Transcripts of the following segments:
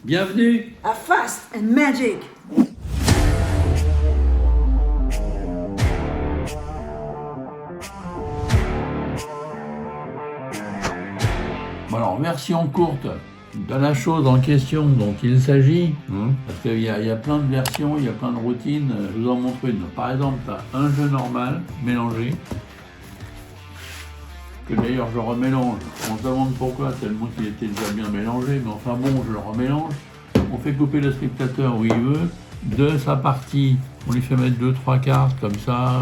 Bienvenue à Fast and Magic. Bon alors, version courte de la chose en question dont il s'agit, parce qu'il y a plein de versions, il y a plein de routines, je vous en montre une. Par exemple, tu as un jeu normal, mélangé, que d'ailleurs je remélange. On se demande pourquoi, tellement qu'il était déjà bien mélangé, mais enfin bon, je le remélange. On fait couper le spectateur où il veut, de sa partie, on lui fait mettre 2-3 cartes comme ça,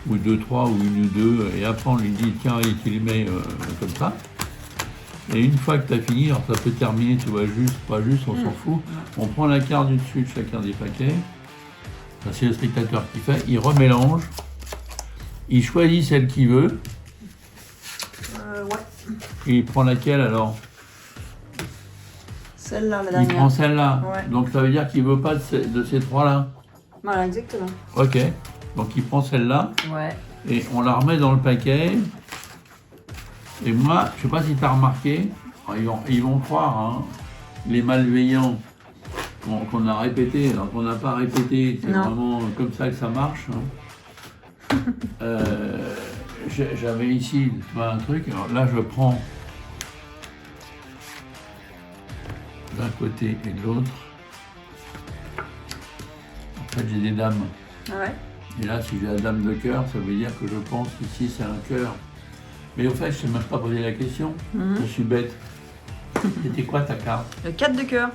ou 2-3 ou 1 ou 2, et après on lui dit tiens, et tu les mets comme ça. Et une fois que tu as fini, alors ça peut terminer, tu vois, juste, pas juste, on s'en fout. On prend la carte du dessus de chacun des paquets. Ça, c'est le spectateur qui fait. Il remélange. Il choisit celle qu'il veut. Ouais. Et il prend laquelle alors? Celle-là, la Il dernière. prend celle-là. Ouais. Donc ça veut dire qu'il veut pas de ces trois-là. Voilà, exactement. Ok. Donc il prend celle-là. Ouais. Et on la remet dans le paquet. Et moi, je sais pas si tu as remarqué, ils vont croire, hein, les malveillants qu'on a répété, alors qu'on n'a pas répété, c'est vraiment comme ça que ça marche. Hein. J'avais ici tu vois, un truc, alors là je prends d'un côté et de l'autre. En fait j'ai des dames. Ouais. Et là si j'ai la dame de cœur, ça veut dire que je pense qu'ici c'est un cœur. Mais au fait, je ne t'ai même pas posé la question. Je suis bête. C'était quoi ta carte? Le 4 de cœur.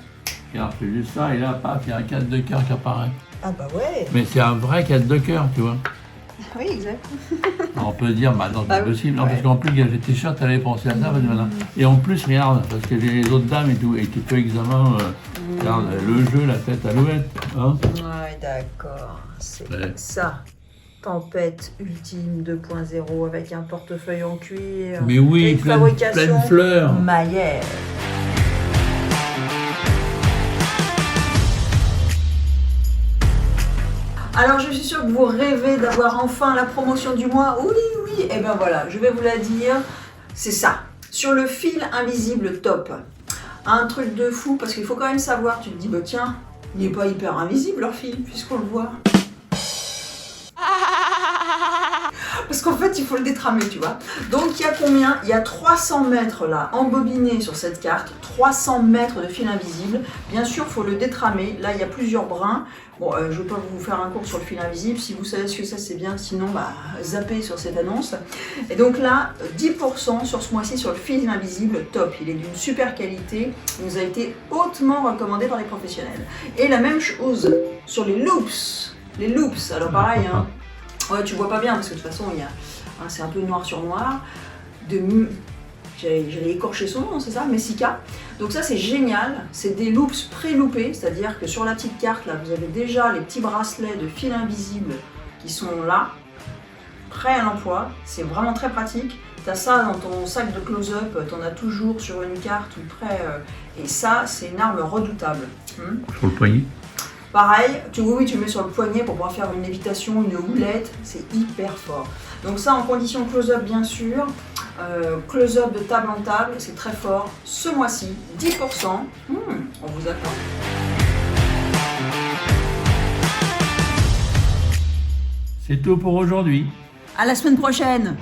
Regarde, je fais juste ça et là, paf, il y a un 4 de cœur qui apparaît. Ah bah ouais. Mais c'est un vrai 4 de cœur, tu vois. Oui, exact. Alors, on peut se dire, bah non, c'est Ah pas oui. possible. Non, Ouais. parce qu'en plus, j'ai t-shirt, t'avais pensé à ça. Voilà. Et en plus, regarde, parce que j'ai les autres dames et tout, et tu peux examiner, regarde, le jeu, la tête à l'ouette. Hein. Ouais, d'accord. C'est Ouais. ça. Tempête ultime 2.0 avec un portefeuille en cuir. Mais oui, et une fabrication pleine fleurs. Maillère. Alors je suis sûre que vous rêvez d'avoir enfin la promotion du mois. Oui, oui, et ben voilà, je vais vous la dire. C'est ça. Sur le fil invisible top. Un truc de fou, parce qu'il faut quand même savoir, tu te dis, bah tiens, il n'est pas hyper invisible leur fil, puisqu'on le voit. Parce qu'en fait, il faut le détramer, tu vois. Donc, il y a combien? Il y a 300 mètres là, embobinés sur cette carte. 300 mètres de fil invisible. Bien sûr, il faut le détramer. Là, il y a plusieurs brins. Bon, je ne vais pas vous faire un cours sur le fil invisible. Si vous savez ce que c'est bien. Sinon, bah, zappez sur cette annonce. Et donc là, 10% sur ce mois-ci sur le fil invisible, top. Il est d'une super qualité. Il nous a été hautement recommandé par les professionnels. Et la même chose sur les loops. Les loops, alors pareil, hein. Ouais, tu vois pas bien parce que de toute façon, c'est un peu noir sur noir. J'allais écorcher son nom, c'est ça, Messica. Donc ça, c'est génial. C'est des loops pré-loupés, c'est-à-dire que sur la petite carte, là, vous avez déjà les petits bracelets de fil invisible qui sont là, prêts à l'emploi. C'est vraiment très pratique. Tu as ça dans ton sac de close-up, tu en as toujours sur une carte ou prêt. Et ça, c'est une arme redoutable. Sur le poignet. Pareil, tu le mets sur le poignet pour pouvoir faire une lévitation, une houlette, c'est hyper fort. Donc ça en condition close-up bien sûr, close-up de table en table, c'est très fort. Ce mois-ci, 10%, on vous attend. C'est tout pour aujourd'hui. À la semaine prochaine.